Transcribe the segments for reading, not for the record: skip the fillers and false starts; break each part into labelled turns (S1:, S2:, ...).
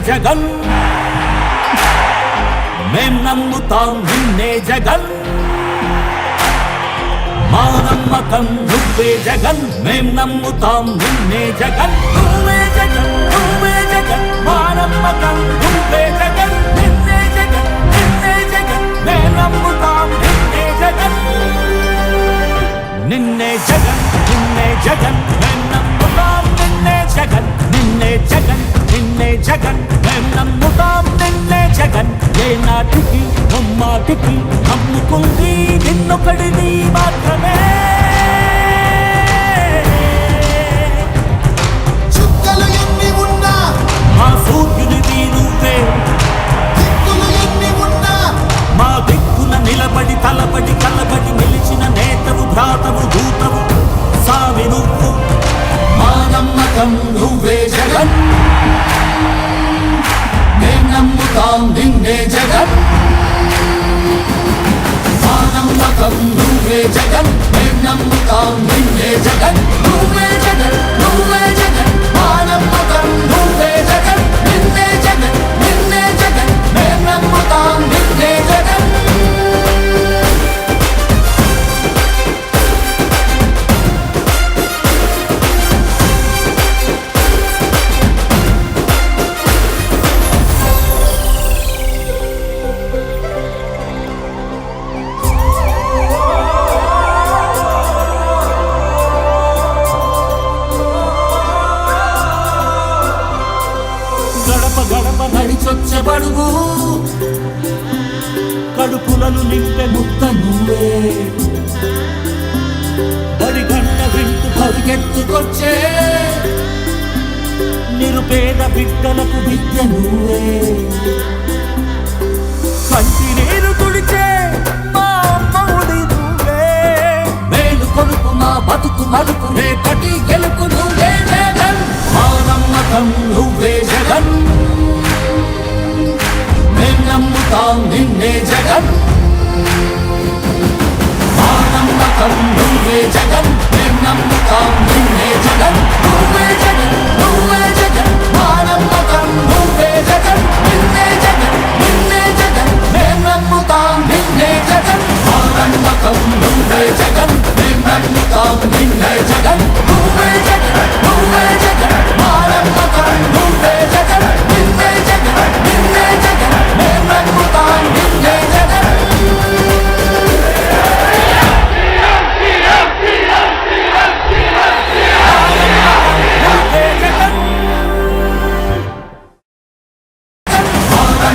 S1: జగన్ మేం నమ్ముతాం నిన్నే జగన్ మా నమ్మకం నువ్వే జగన్ మేం నమ్ముతాం నిన్నే జగన్ నువ్వే జగన్ నువ్వే జగన్ మా నమ్మకం నువ్వే జగన్ నిన్నే జగన్ నిన్నే జగన్ మేం నమ్ముతాం నిన్నే జగన్ నిన్నే జగన్ నిన్నే జగన్ మేం నమ్ముతాం నిన్నే జగన్ నిన్నే జగన్ నిన్నే జగన్ మేం నమ్ముతాం నిన్నే జగన్ ఏ నాటికి నమ్మాటికి నమ్ముకుంది నిన్నొకడిని మాత్రమే
S2: చుక్కలు ఎన్ని ఉన్నా
S1: మా సూర్యునిది నువ్వే
S2: దిక్కులు ఎన్ని ఉన్నా
S1: మా దిక్కున నిలబడి తలబడి కలబడి నిలిచిన నేతవు భ్రాతవు దూతవు సామి నువ్వు మా నమ్మకం నువ్వే జగన్ మేం నమ్ముతాం నిన్నే జగన్ మా నమ్మకం నువ్వే జగన్ మేం నమ్ముతాం నిన్నే జగన్ నువ్వే జగన్ నువ్వే జగన్ మా నమ్మకం నువ్వే జగన్ నిన్నే జగన్ నిన్నే జగన్ మేం నమ్ముతాం నిన్నే జగన్ గడప గడప నడిచొచ్చబడుగు కడుపులను నింపే ముద్ద నువ్వే బడి గంట వింటూ పరిగెత్తుకొచ్చే నిరుపేద బిడ్డలకు విద్య నువ్వే కంటి నీరు తుడిచే మా అమ్మవుడి నువ్వే మేలు కొడుకు మా బతుకు మలుపు రేపటి గెలుపు నువ్వే జగన్ మా నమ్మకం నువ్వే జగన్ మేం నమ్ముతాం నిన్నే జగన్ మా నమ్మకం నువ్వే జగన్ మేం నమ్ముతాం నిన్నే జగన్ నువ్వే జగన్ నువ్వే జగన్ మా నమ్మకం నువ్వే జగన్ నిన్నే జగన్ నిన్నే జగన్ మేం నమ్ముతాం నిన్నే జగన్ మా నమ్మకం నువ్వే జగన్ మేం నమ్ముతాం నిన్నే జగన్ నువ్వే జగన్ నువ్వే జగన్ మా నమ్మకం నువ్వే జగన్ నిన్నే జగన్ నిన్నే జగన్ మేం నమ్ముతాం నిన్నే జగన్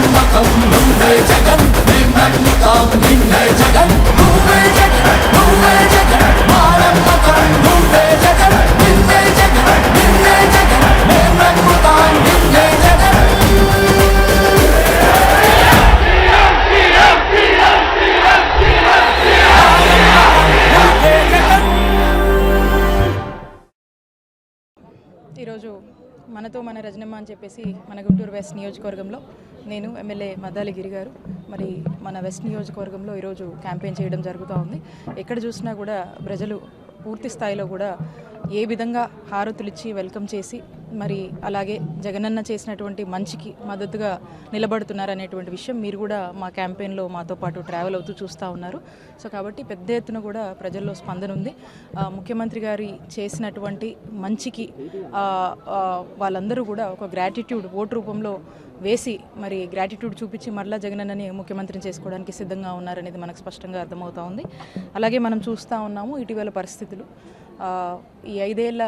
S1: నమ్మకం నువ్వే జగన్ మేం నమ్ముతాం నిన్నే జగన్ నువ్వే జగన్ నువ్వే జగన్ మా నమ్మకం నువ్వే జగన్ నిన్నే జగన్ నిన్నే జగన్ మేం నమ్ముతాం నిన్నే జగన్
S3: ఈరోజు మనతో మన రజనమ్మ అని చెప్పేసి మన గుంటూరు వెస్ట్ నియోజకవర్గంలో నేను ఎమ్మెల్యే మద్దాలి గిరి గారు మరి మన వెస్ట్ నియోజకవర్గంలో ఈరోజు క్యాంపెయిన్ చేయడం జరుగుతూ ఉంది. ఎక్కడ చూసినా కూడా ప్రజలు పూర్తి స్థాయిలో కూడా ఏ విధంగా హారతులిచ్చి వెల్కమ్ చేసి మరి అలాగే జగనన్న చేసినటువంటి మంచికి మద్దతుగా నిలబడుతున్నారనేటువంటి విషయం మీరు కూడా మా క్యాంపెయిన్లో మాతో పాటు ట్రావెల్ అవుతూ చూస్తూ ఉన్నారు. సో కాబట్టి పెద్ద ఎత్తున కూడా ప్రజల్లో స్పందన ఉంది. ముఖ్యమంత్రి గారి చేసినటువంటి మంచికి వాళ్ళందరూ కూడా ఒక గ్రాటిట్యూడ్ ఓటు రూపంలో వేసి మరి గ్రాటిట్యూడ్ చూపించి మరలా జగనన్నని ముఖ్యమంత్రిని చేసుకోవడానికి సిద్ధంగా ఉన్నారనేది మనకు స్పష్టంగా అర్థమవుతా ఉంది. అలాగే మనం చూస్తూ ఉన్నాము ఇటీవల పరిస్థితులు ఈ 5 ఏళ్ల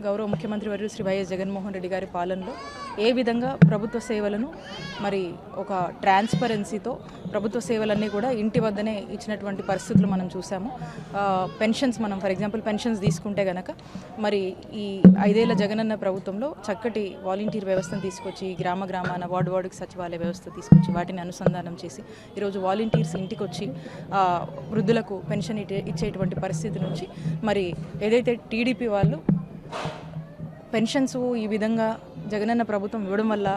S3: గౌరవ ముఖ్యమంత్రి వర్యులు శ్రీ వైఎస్ జగన్మోహన్ రెడ్డి గారి పాలనలో ఏ విధంగా ప్రభుత్వ సేవలను మరి ఒక ట్రాన్స్పరెన్సీతో ప్రభుత్వ సేవలన్నీ కూడా ఇంటి వద్దనే ఇచ్చినటువంటి పరిస్థితులు మనం చూసాము. పెన్షన్స్ మనం ఫర్ ఎగ్జాంపుల్ పెన్షన్స్ తీసుకుంటే గనక మరి ఈ 5 ఏళ్ల జగనన్న ప్రభుత్వంలో చక్కటి వాలంటీర్ వ్యవస్థను తీసుకొచ్చి గ్రామాన వార్డుకి సచివాలయ వ్యవస్థ తీసుకొచ్చి వాటిని అనుసంధానం చేసి ఈరోజు వాలంటీర్స్ ఇంటికి వచ్చి వృద్ధులకు పెన్షన్ ఇచ్చేటువంటి పరిస్థితి నుంచి మరి ఏదైతే టీడీపీ వాళ్ళు పెన్షన్స్ ఈ విధంగా జగనన్న ప్రభుత్వం ఇవ్వడం వల్ల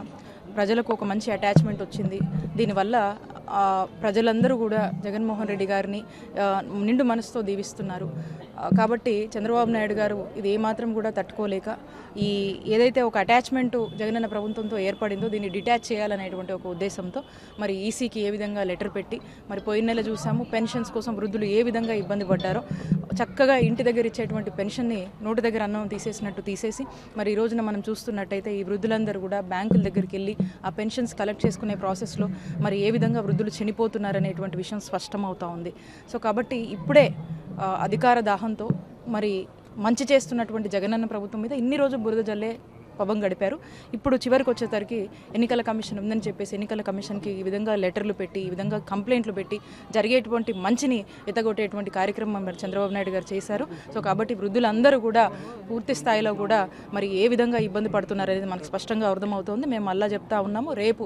S3: ప్రజలకు ఒక మంచి అటాచ్మెంట్ వచ్చింది. దీనివల్ల ప్రజలందరూ కూడా జగన్మోహన్ రెడ్డి గారిని నిండు మనసుతో దీవిస్తున్నారు. కాబట్టి చంద్రబాబు నాయుడు గారు ఇది ఏమాత్రం కూడా తట్టుకోలేక ఏదైతే ఒక అటాచ్మెంటు జగనన్న ప్రభుత్వంతో ఏర్పడిందో దీన్ని డిటాచ్ చేయాలనేటువంటి ఒక ఉద్దేశంతో మరి ఈసీకి ఏ విధంగా లెటర్ పెట్టి మరి పోయిన నెల చూసాము పెన్షన్స్ కోసం వృద్ధులు ఏ విధంగా ఇబ్బంది పడ్డారో చక్కగా ఇంటి దగ్గర ఇచ్చేటువంటి పెన్షన్ని నోటి దగ్గర అన్నం తీసేసినట్టు తీసేసి మరి ఈ రోజున మనం చూస్తున్నట్టయితే ఈ వృద్ధులందరూ కూడా బ్యాంకుల దగ్గరికి వెళ్ళి ఆ పెన్షన్స్ కలెక్ట్ చేసుకునే ప్రాసెస్లో మరి ఏ విధంగా వృద్ధులు చనిపోతున్నారనేటువంటి విషయం స్పష్టమవుతా ఉంది. సో కాబట్టి ఇప్పుడే అధికార దాహంతో మరి మంచి చేస్తున్నటువంటి జగనన్న ప్రభుత్వం మీద ఇన్ని రోజులు బురద జల్లే పబం గడిపారు. ఇప్పుడు చివరికి వచ్చేసరికి ఎన్నికల కమిషన్ ఉందని చెప్పేసి ఎన్నికల కమిషన్కి ఈ విధంగా లెటర్లు పెట్టి ఈ విధంగా కంప్లైంట్లు పెట్టి జరిగేటువంటి మంచిని ఎత్తగొట్టేటువంటి కార్యక్రమం మరి చంద్రబాబు నాయుడు గారు చేశారు. సో కాబట్టి వృద్ధులందరూ కూడా పూర్తి స్థాయిలో కూడా మరి ఏ విధంగా ఇబ్బంది పడుతున్నారు అనేది మనకు స్పష్టంగా అర్థమవుతోంది. మేము మళ్ళీ చెప్తా ఉన్నాము, రేపు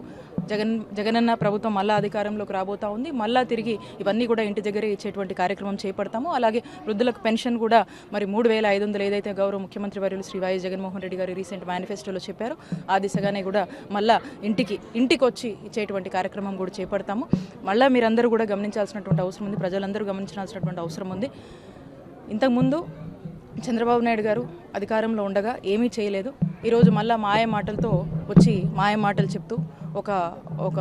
S3: జగనన్న ప్రభుత్వం మళ్ళా అధికారంలోకి రాబోతా ఉంది. మళ్ళా తిరిగి ఇవన్నీ కూడా ఇంటి దగ్గరే ఇచ్చేటువంటి కార్యక్రమం చేపడతాము. అలాగే వృద్ధులకు పెన్షన్ కూడా మరి 3,500 ఏదైతే గౌరవ ముఖ్యమంత్రి వర్యులు శ్రీ వైఎస్ జగన్మోహన్ రెడ్డి గారు రీసెంట్ మేనిఫెస్టోలో చెప్పారు ఆ దిశగానే కూడా మళ్ళా ఇంటికి వచ్చి ఇచ్చేటువంటి కార్యక్రమం కూడా చేపడతాము. మళ్ళీ మీరందరూ కూడా గమనించాల్సినటువంటి అవసరం ఉంది, ప్రజలందరూ గమనించాల్సినటువంటి అవసరం ఉంది. ఇంతకుముందు చంద్రబాబు నాయుడు గారు అధికారంలో ఉండగా ఏమీ చేయలేదు. ఈరోజు మళ్ళా మాయ మాటలతో వచ్చి మాయ మాటలు చెప్తూ ఒక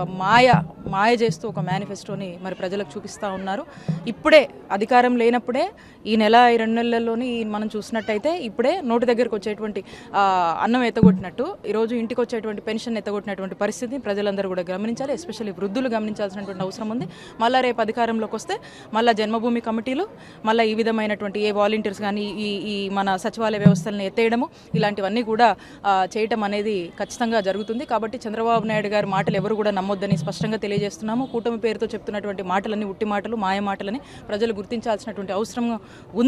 S3: మాయ చేస్తూ ఒక మేనిఫెస్టోని మరి ప్రజలకు చూపిస్తూ ఉన్నారు. ఇప్పుడే అధికారం లేనప్పుడే ఈ నెల 2 నెలల్లోని మనం చూసినట్టయితే ఇప్పుడే నోటి దగ్గరకు వచ్చేటువంటి అన్నం ఎత్తగొట్టినట్టు ఈరోజు ఇంటికి వచ్చేటువంటి పెన్షన్ ఎత్తగొట్టినటువంటి పరిస్థితి ప్రజలందరూ కూడా గమనించాలి. ఎస్పెషల్లీ వృద్ధులు గమనించాల్సినటువంటి అవసరం ఉంది. మళ్ళీ రేపు అధికారంలోకి వస్తే మళ్ళీ జన్మభూమి కమిటీలు మళ్ళీ ఈ విధమైనటువంటి ఏ వాలంటీర్స్ కానీ ఈ మన సచివాలయ వ్యవస్థలను ఎత్తేయడము ఇలాంటివన్నీ కూడా చేయటం అనేది ఖచ్చితంగా జరుగుతుంది. కాబట్టి చంద్రబాబు నాయుడు గారి మాటలు ఎవరు కూడా నమ్మొద్దని స్పష్టంగా తెలియజేస్తున్నాము. కూటమి పేరుతో చెప్తున్నటువంటి మాటలన్నీ ఉట్టి మాటలు, మాయ మాటలని ప్రజలు గుర్తించాల్సినటువంటి అవసరం ఉంది.